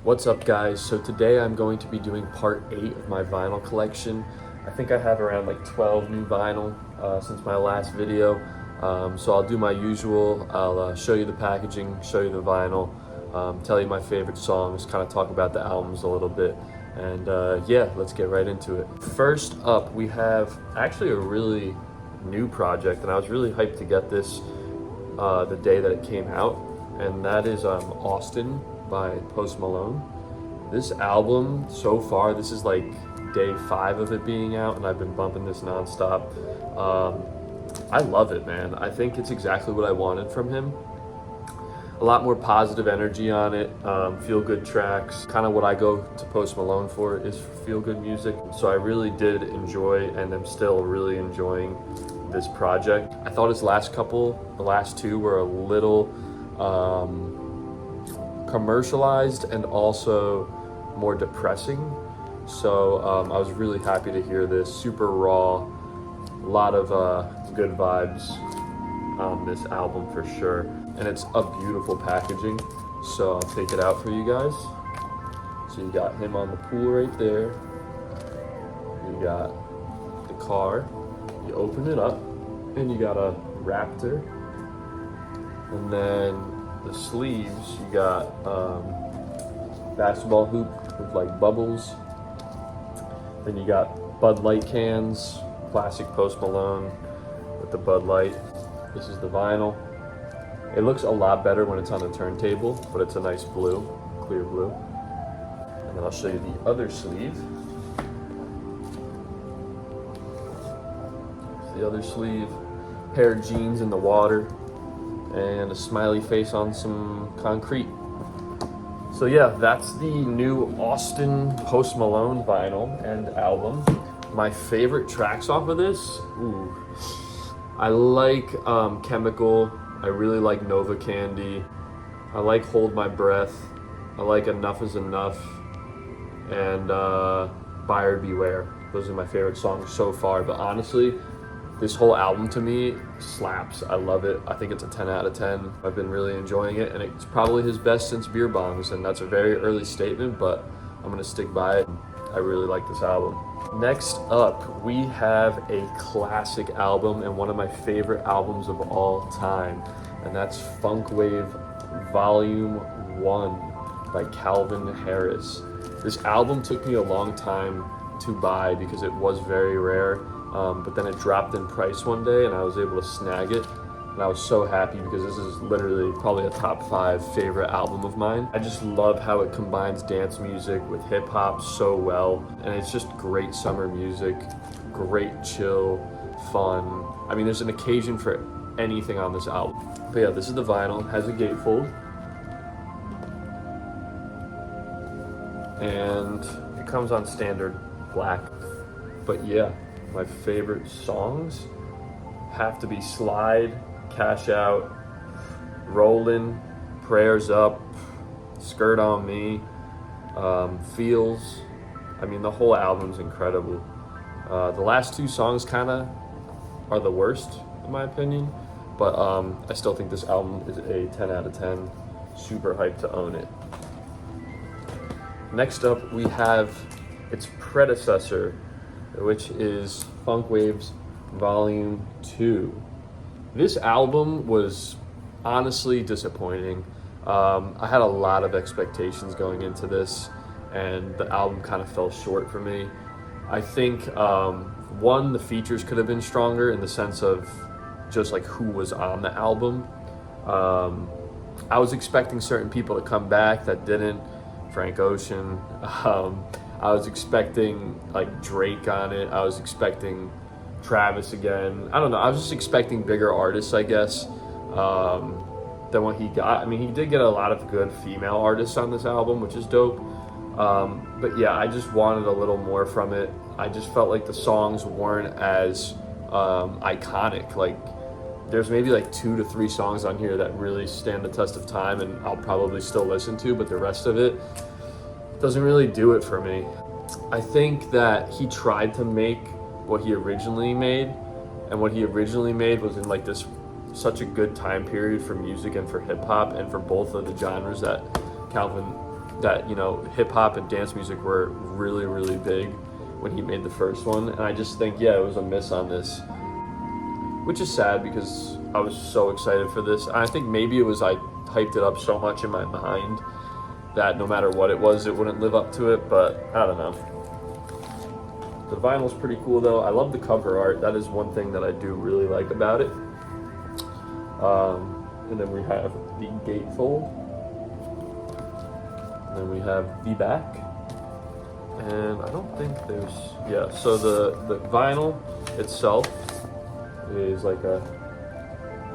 What's up, guys? So today I'm going to be doing part 8 of my vinyl collection. I think I have around like 12 new vinyl since my last video. So I'll do my usual. I'll show you the packaging, show you the vinyl, tell you my favorite songs, kind of talk about the albums a little bit. And yeah, let's get right into it. First up, we have actually a really new project, and I was really hyped to get this the day that it came out, and that is Austin by Post Malone. This album, so far, this is like day 5 of it being out, and I've been bumping this nonstop. I love it, man. I think it's exactly what I wanted from him. A lot more positive energy on it, feel-good tracks. Kind of what I go to Post Malone for is feel-good music. So I really did enjoy, and I'm still really enjoying this project. I thought his last couple, the last two, were a little commercialized and also more depressing. So I was really happy to hear this. Super raw, a lot of good vibes on this album for sure. And it's a beautiful packaging. So I'll take it out for you guys. So you got him on the pool right there. You got the car. You open it up and you got a Raptor. And then the sleeves, you got basketball hoop with like bubbles. Then you got Bud Light cans, classic Post Malone with the Bud Light. This is the vinyl. It looks a lot better when it's on the turntable, but it's a nice blue, clear blue. And then I'll show you the other sleeve. The other sleeve, pair of jeans in the water, and a smiley face on some concrete. So yeah, that's the new Austin Post Malone vinyl and album. My favorite tracks off of this, I like Chemical. I really like Nova Candy. I like Hold My Breath. I like Enough Is Enough, and Buyer Beware. Those are my favorite songs so far, but honestly, this whole album to me slaps. I love it. I think it's a 10 out of 10. I've been really enjoying it, and it's probably his best since Beer Bongs, and that's a very early statement, but I'm gonna stick by it. I really like this album. Next up, we have a classic album and one of my favorite albums of all time, and that's Funk Wave Volume 1 by Calvin Harris. This album took me a long time to buy because it was very rare. But then it dropped in price one day and I was able to snag it, and I was so happy because this is literally probably a top 5 favorite album of mine. I just love how it combines dance music with hip hop so well, and it's just great summer music, great chill, fun. I mean, there's an occasion for anything on this album. But yeah, this is the vinyl. It has a gatefold, and it comes on standard black. But yeah, my favorite songs have to be Slide, Cash Out, Rollin', Prayers Up, Skirt on Me, Feels. I mean, the whole album's incredible. The last 2 songs kind of are the worst in my opinion, but I still think this album is a 10 out of 10. Super hyped to own it. Next up, we have its predecessor, which is Funk Waves Volume 2. This album was honestly disappointing. I had a lot of expectations going into this, and the album kind of fell short for me. I think, one, the features could have been stronger in the sense of just like who was on the album. I was expecting certain people to come back that didn't. Frank Ocean. I was expecting like Drake on it. I was expecting Travis again. I don't know. I was just expecting bigger artists, I guess, than what he got. I mean, he did get a lot of good female artists on this album, which is dope. But yeah, I just wanted a little more from it. I just felt like the songs weren't as iconic. Like, there's maybe like 2 to 3 songs on here that really stand the test of time and I'll probably still listen to, but the rest of it doesn't really do it for me. I think that he tried to make what he originally made, and what he originally made was in like this such a good time period for music and for hip hop and for both of the genres that Calvin that, you know, hip hop and dance music were really, really big when he made the first one. And I just think, yeah, it was a miss on this, which is sad because I was so excited for this. I think maybe it was I hyped it up so much in my mind that no matter what it was, it wouldn't live up to it, but I don't know. The vinyl's pretty cool though. I love the cover art. That is one thing that I do really like about it. And then we have the gatefold. And then we have the back. And I don't think there's, yeah, so the vinyl itself is like a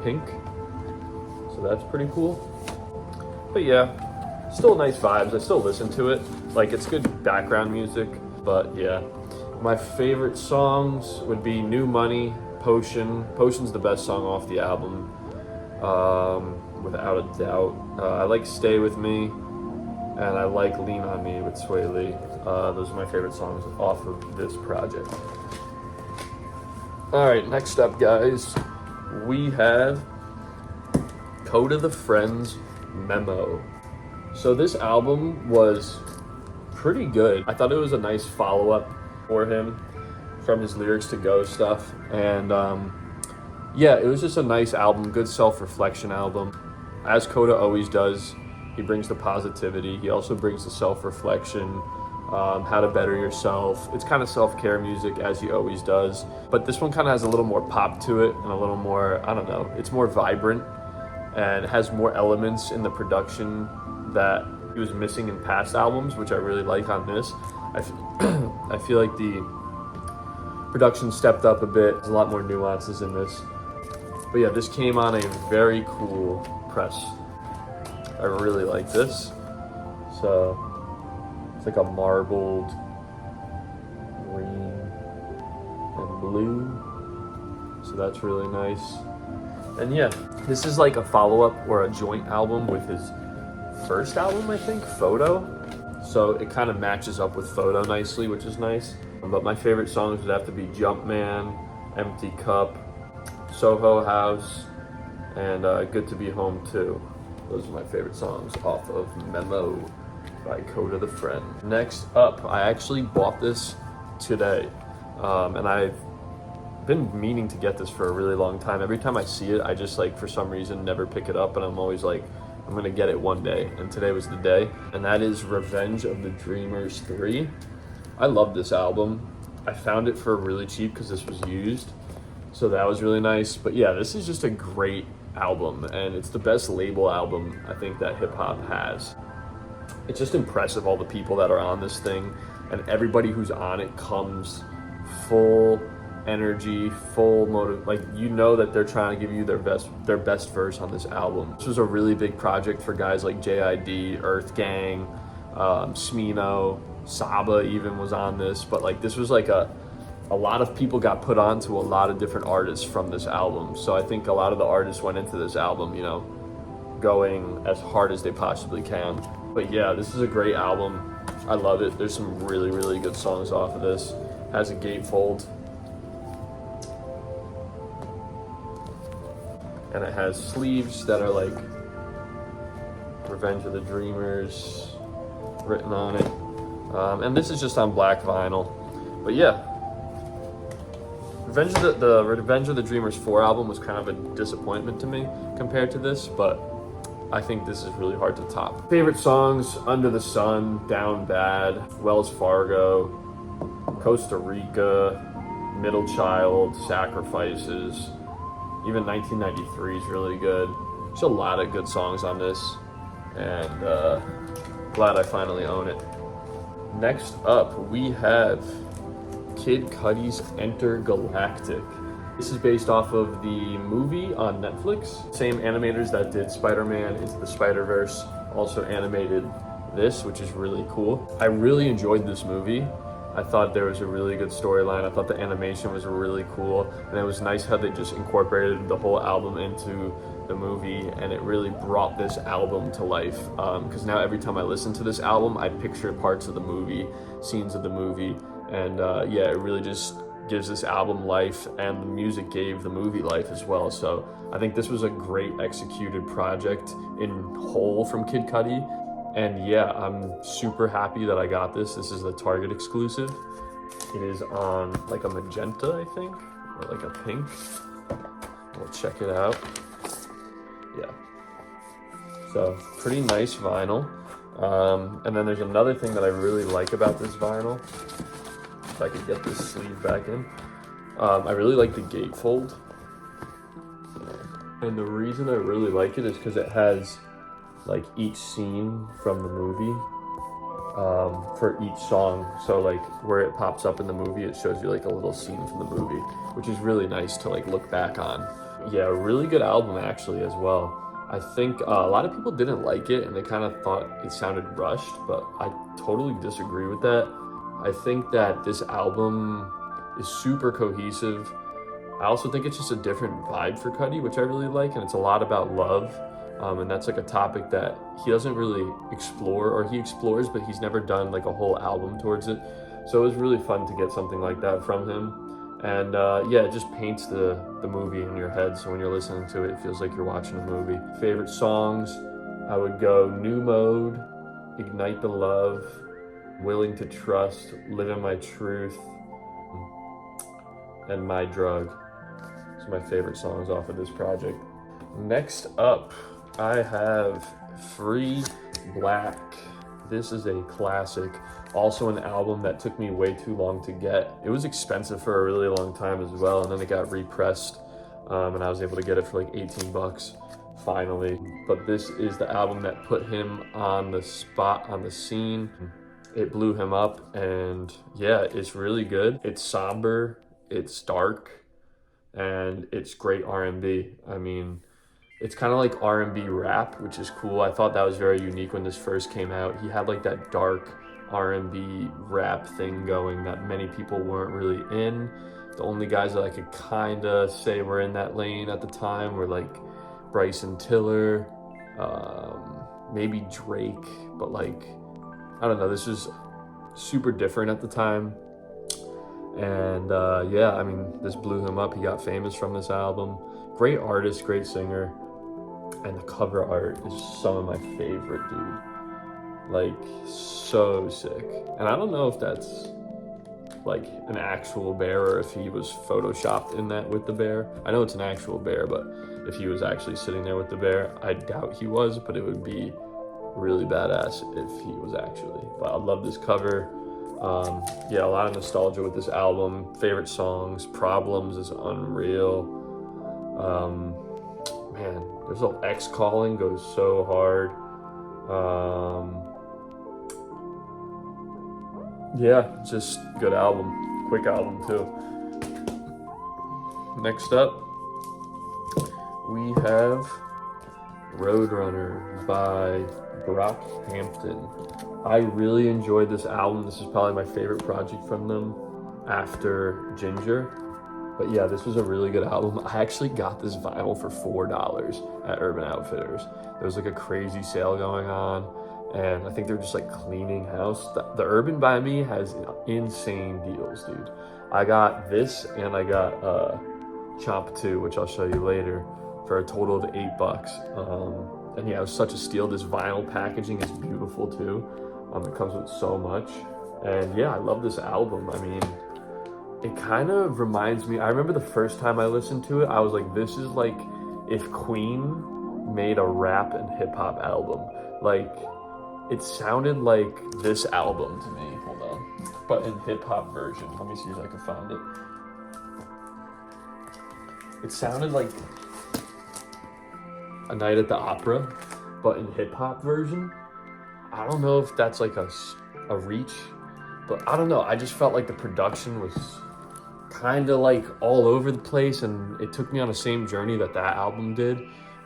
pink. So that's pretty cool. But yeah, still nice vibes. I still listen to it. Like, it's good background music, but yeah. My favorite songs would be New Money, Potion. Potion's the best song off the album, without a doubt. I like Stay With Me, and I like Lean On Me with Sway Lee. Those are my favorite songs off of this project. All right, next up, guys, we have Code of the Friends Memo. So this album was pretty good. I thought it was a nice follow-up for him from his Lyrics to Go stuff. And yeah, it was just a nice album, good self-reflection album. As Coda always does, he brings the positivity. He also brings the self-reflection, how to better yourself. It's kind of self-care music, as he always does. But this one kind of has a little more pop to it and a little more, I don't know, it's more vibrant and has more elements in the production that he was missing in past albums, which I really like on this. I feel like the production stepped up a bit. There's a lot more nuances in this. But yeah, this came on a very cool press. I really like this. So it's like a marbled green and blue. So that's really nice. And yeah, this is like a follow-up or a joint album with his first album, I think, Photo. So it kind of matches up with Photo nicely, which is nice. But my favorite songs would have to be Jumpman, Empty Cup, Soho House, and Good to Be Home Too. Those are my favorite songs off of Memo by Code of the Friend. Next up, I actually bought this today, and I've been meaning to get this for a really long time. Every time I see it, I just, like, for some reason never pick it up, and I'm always like, I'm gonna get it one day, and today was the day. And that is Revenge of the Dreamers 3. I love this album. I found it for really cheap because this was used, so that was really nice. But yeah, this is just a great album, and it's the best label album I think that hip hop has. It's just impressive, all the people that are on this thing, and everybody who's on it comes full energy, full motive. Like, you know that they're trying to give you their best verse on this album. This was a really big project for guys like JID, Earth Gang, Smino, Saba even was on this. But like, this was like a lot of people got put onto a lot of different artists from this album. So I think a lot of the artists went into this album, you know, going as hard as they possibly can. But yeah, this is a great album. I love it. There's some really, really good songs off of this. It has a gatefold. And it has sleeves that are like Revenge of the Dreamers written on it. And this is just on black vinyl. But yeah, the Revenge of the Dreamers 4 album was kind of a disappointment to me compared to this, but I think this is really hard to top. Favorite songs: Under the Sun, Down Bad, Wells Fargo, Costa Rica, Middle Child, Sacrifices. Even 1993 is really good. There's a lot of good songs on this, and glad I finally own it. Next up, we have Kid Cudi's Entergalactic. This is based off of the movie on Netflix. Same animators that did Spider-Man Into the Spider-Verse also animated this, which is really cool. I really enjoyed this movie. I thought there was a really good storyline. I thought the animation was really cool, and it was nice how they just incorporated the whole album into the movie, and it really brought this album to life. Because now every time I listen to this album, I picture parts of the movie, scenes of the movie, and yeah, it really just gives this album life, and the music gave the movie life as well. So I think this was a great executed project in whole from Kid Cudi. And yeah, I'm super happy that I got this. This is a Target exclusive. It is on like a magenta, I think, or like a pink. We'll check it out. Yeah. So pretty nice vinyl. And then there's another thing that I really like about this vinyl. If I could get this sleeve back in. I really like the gatefold. And the reason I really like it is because it has like each scene from the movie for each song. So like where it pops up in the movie, it shows you like a little scene from the movie, which is really nice to like look back on. Yeah, really good album actually as well. I think a lot of people didn't like it and they kind of thought it sounded rushed, but I totally disagree with that. I think that this album is super cohesive. I also think it's just a different vibe for Cudi, which I really like, and it's a lot about love. And that's like a topic that he doesn't really explore, or he explores, but he's never done like a whole album towards it. So it was really fun to get something like that from him. And yeah, it just paints the movie in your head. So when you're listening to it, it feels like you're watching a movie. Favorite songs, I would go New Mode, Ignite the Love, Willing to Trust, Living My Truth, and My Drug. Those are my favorite songs off of this project. Next up, I have Free Black. This is a classic. Also an album that took me way too long to get. It was expensive for a really long time as well, and then it got repressed, and I was able to get it for like 18 bucks finally. But this is the album that put him on the spot, on the scene. It blew him up, and yeah, it's really good. It's somber, it's dark, and it's great R&B. I mean, it's kind of like R&B rap, which is cool. I thought that was very unique when this first came out. He had like that dark R&B rap thing going that many people weren't really in. The only guys that I could kind of say were in that lane at the time were like Bryson Tiller, maybe Drake, but like, I don't know, this was super different at the time. And yeah, I mean, this blew him up. He got famous from this album. Great artist, great singer. And the cover art is some of my favorite, dude. Like, so sick. And I don't know if that's like an actual bear or if he was photoshopped in that with the bear. I know it's an actual bear, but if he was actually sitting there with the bear, I doubt he was, but it would be really badass if he was actually. But I love this cover. Yeah, a lot of nostalgia with this album. Favorite songs, Problems is unreal. Man, there's a X Calling goes so hard. Yeah, just good album. Quick album too. Next up, we have Roadrunner by Hampton. I really enjoyed this album. This is probably my favorite project from them after Ginger. But yeah, this was a really good album. I actually got this vinyl for $4 at Urban Outfitters. There was like a crazy sale going on, and I think they're just like cleaning house. The Urban by me has insane deals, dude. I got this and I got Chomp II, which I'll show you later, for a total of $8. And yeah, it was such a steal. This vinyl packaging is beautiful too. It comes with so much. And yeah, I love this album. I mean, it kind of reminds me, I remember the first time I listened to it, I was like, this is like if Queen made a rap and hip hop album. Like, it sounded like this album to me. Hold on. But in hip hop version. Let me see if I can find it. It sounded like A Night at the Opera, but in hip hop version. I don't know if that's like a reach, but I don't know. I just felt like the production was kind of like all over the place, and it took me on the same journey that album did.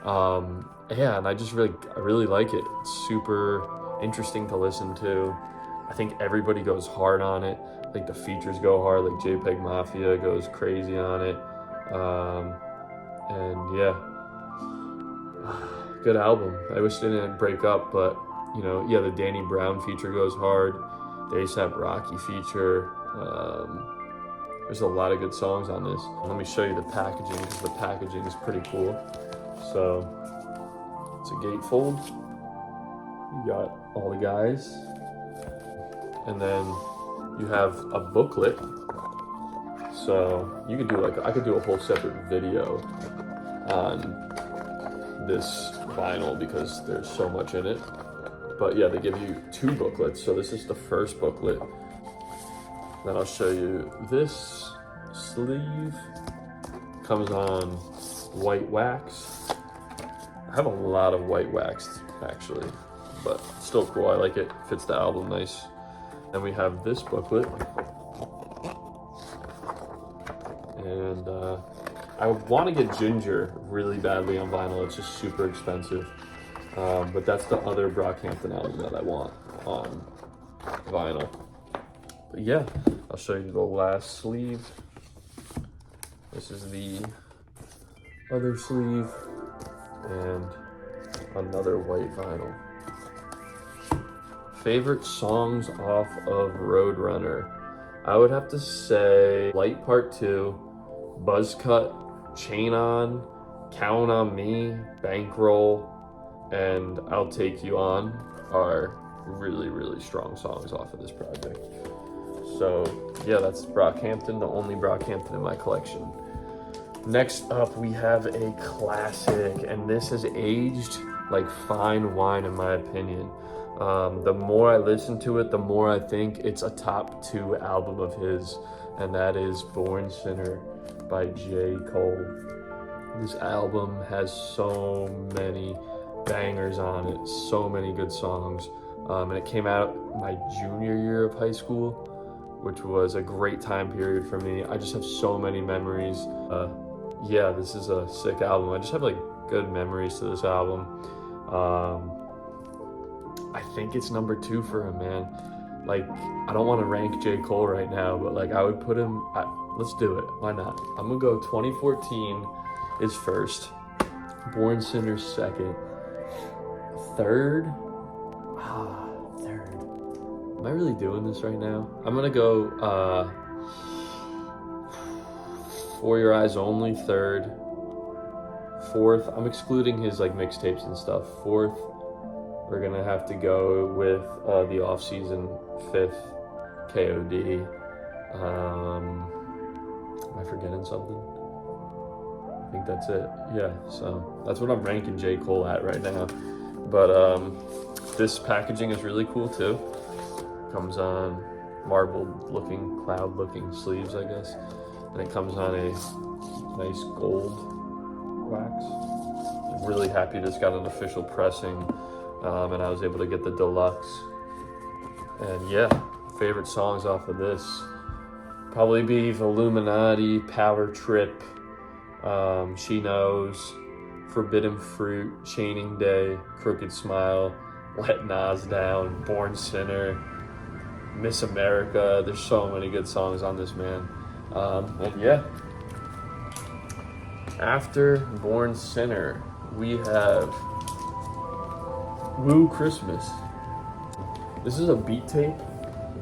Yeah, and I really like it. It's super interesting to listen to. I think everybody goes hard on it. Like the features go hard, like JPEG Mafia goes crazy on it. And yeah, good album. I wish they didn't break up, but you know, yeah, the Danny Brown feature goes hard. The A$AP Rocky feature. There's a lot of good songs on this. Let me show you the packaging, because the packaging is pretty cool. So it's a gatefold. You got all the guys. And then you have a booklet. So you could do like, I could do a whole separate video on this vinyl because there's so much in it. But yeah, they give you 2 booklets. So this is the first booklet. Then I'll show you this sleeve. Comes on white wax. I have a lot of white wax actually, but still cool. I like it. Fits the album nice. Then we have this booklet. And I want to get Ginger really badly on vinyl. It's just super expensive. But that's the other Brockhampton album that I want on vinyl. But yeah, I'll show you the last sleeve. This is the other sleeve and another white vinyl. Favorite songs off of Roadrunner? I would have to say Light Part 2, Buzzcut, Chain On, Count on Me, Bankroll, and I'll Take You On are really, really strong songs off of this project. So yeah, that's Brockhampton, the only Brockhampton in my collection. Next up, we have a classic, and this has aged like fine wine in my opinion. The more I listen to it, the more I think it's a top 2 album of his, and that is Born Sinner by J. Cole. This album has so many bangers on it, so many good songs, and it came out my junior year of high school, which was a great time period for me. I just have so many memories. Yeah, this is a sick album. I just have like good memories to this album. I think it's number 2 for him, man. Like, I don't want to rank J. Cole right now, but like I would put him, let's do it, why not? I'm gonna go 2014 is first, Born Sinner second, third. Am I really doing this right now? I'm gonna go For Your Eyes Only third, fourth, I'm excluding his like mixtapes and stuff, fourth, we're gonna have to go with The Off Season, fifth, KOD. Am I forgetting something? I think that's it. Yeah, so that's what I'm ranking J. Cole at right now. But this packaging is really cool too. Comes on marbled looking, cloud looking sleeves, I guess. And it comes on a nice gold wax. I'm really happy this got an official pressing, and I was able to get the deluxe. And yeah, favorite songs off of this probably be Illuminati, Power Trip, She Knows, Forbidden Fruit, Chaining Day, Crooked Smile, Let Nas Down, Born Sinner, Miss America. There's so many good songs on this, man. And yeah, after Born Sinner, we have Woo Christmas. This is a beat tape,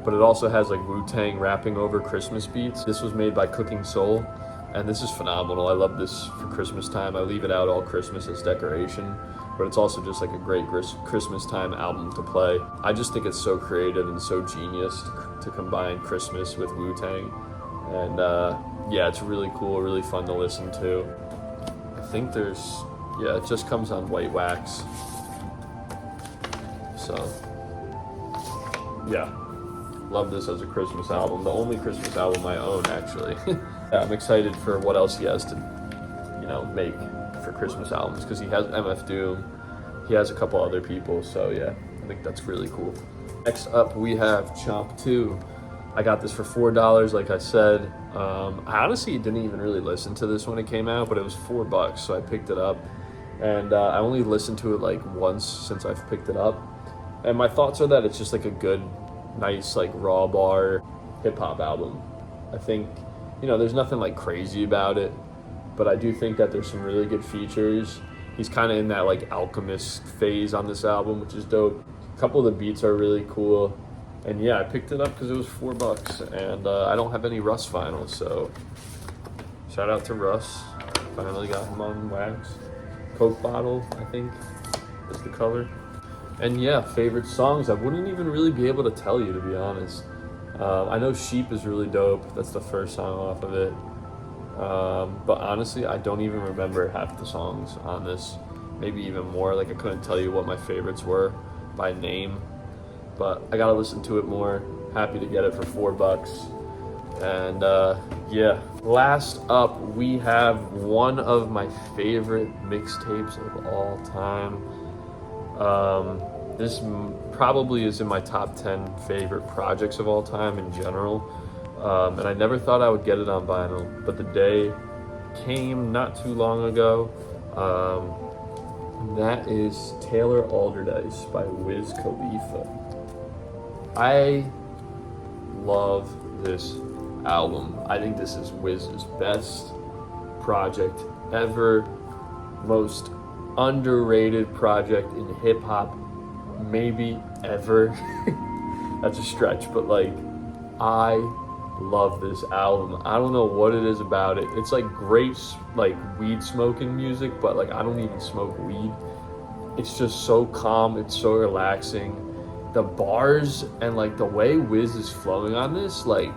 but it also has like Wu-Tang rapping over Christmas beats. This was made by Cooking Soul, and this is phenomenal. I love this for Christmas time. I leave it out all Christmas as decoration, but it's also just like a great Christmas time album to play. I just think it's so creative and so genius to combine Christmas with Wu-Tang. And yeah, it's really cool, really fun to listen to. I think there's, yeah, it just comes on white wax. So, yeah, love this as a Christmas album. The only Christmas album I own, actually. Yeah, I'm excited for what else he has to, you know, make for Christmas albums, because he has MF Doom, he has a couple other people, so yeah, I think that's really cool. Next up, we have Chomp II. I got this for $4, like I said. I honestly didn't even really listen to this when it came out, but it was $4, so I picked it up. And I only listened to it like once since I've picked it up. And my thoughts are that it's just like a good, nice, like raw bar hip hop album. I think, you know, there's nothing like crazy about it, but I do think that there's some really good features. He's kind of in that like alchemist phase on this album, which is dope. A couple of the beats are really cool. And yeah, I picked it up because it was $4, and I don't have any Russ vinyls, so shout out to Russ. Finally got him on wax. Coke bottle, I think, is the color. And yeah, favorite songs, I wouldn't even really be able to tell you, to be honest. I know Sheep is really dope. That's the first song off of it. But honestly, I don't even remember half the songs on this. Maybe even more. Like, I couldn't tell you what my favorites were by name. But I gotta listen to it more. Happy to get it for $4. And yeah, last up, we have one of my favorite mixtapes of all time. This probably is in my top 10 favorite projects of all time in general. And I never thought I would get it on vinyl, but the day came not too long ago. And that is Taylor Alderdice by Wiz Khalifa. I love this album. I think this is Wiz's best project ever, most underrated project in hip hop, maybe ever. That's a stretch, but like, I love this album. I don't know what it is about it. It's like great, like weed smoking music, but like I don't even smoke weed. It's just so calm. It's so relaxing. The bars and like the way Wiz is flowing on this, like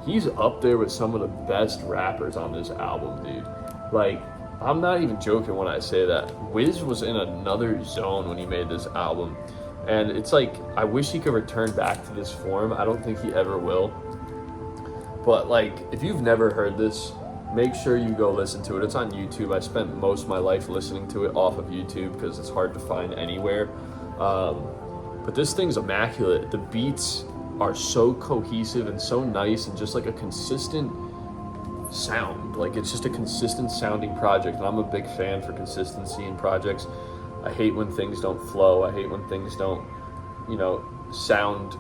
he's up there with some of the best rappers on this album, dude. Like, I'm not even joking when I say that. Wiz was in another zone when he made this album. And it's like, I wish he could return back to this form. I don't think he ever will. But like, if you've never heard this, make sure you go listen to it. It's on YouTube. I spent most of my life listening to it off of YouTube because it's hard to find anywhere. But this thing's immaculate. The beats are so cohesive and so nice and just like a consistent sound. Like, it's just a consistent sounding project, and I'm a big fan for consistency in projects. I hate when things don't flow. I hate when things don't, sound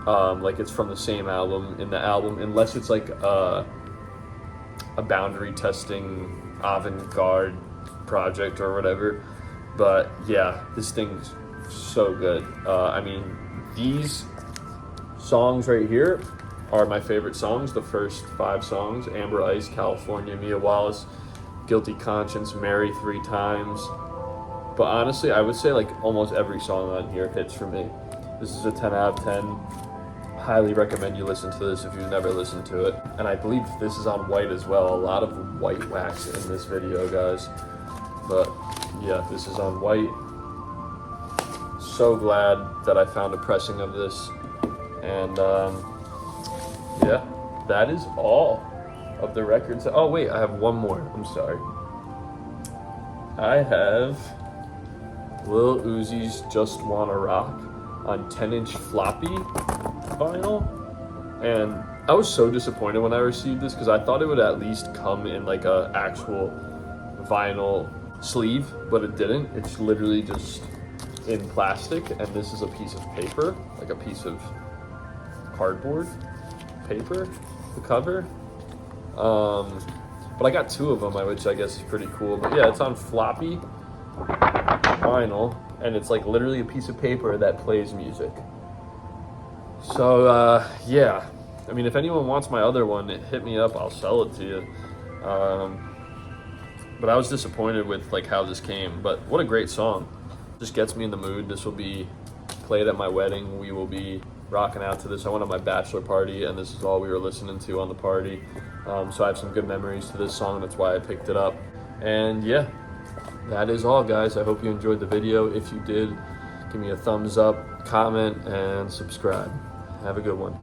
like it's from the same album in the album, unless it's like a boundary testing avant-garde project or whatever. But yeah, this thing's so good. I mean, these songs right here are my favorite songs. The first 5 songs: Amber Ice, California, Mia Wallace, Guilty Conscience, Marry 3 Times. But honestly, I would say like almost every song on here hits for me. This is a 10 out of 10. Highly recommend you listen to this if you've never listened to it. And I believe this is on white as well. A lot of white wax in this video, guys. But yeah, this is on white. So glad that I found a pressing of this. And yeah, that is all of the records. Oh wait, I have one more. I'm sorry. I have Lil Uzi's Just Wanna Rock on 10-inch floppy vinyl. And I was so disappointed when I received this because I thought it would at least come in like a actual vinyl sleeve, but it didn't. It's literally just in plastic, and this is a piece of paper, like a piece of cardboard paper, the cover. But I got 2 of them, which I guess is pretty cool. But yeah, it's on floppy vinyl, and it's like literally a piece of paper that plays music. So yeah, I mean, if anyone wants my other one, hit me up, I'll sell it to you. But I was disappointed with like how this came, but what a great song. Just gets me in the mood. This will be played at my wedding. We will be rocking out to this. I went on my bachelor party, and this is all we were listening to on the party. So I have some good memories to this song. That's why I picked it up. And yeah, that is all, guys. I hope you enjoyed the video. If you did, give me a thumbs up, comment, and subscribe. Have a good one.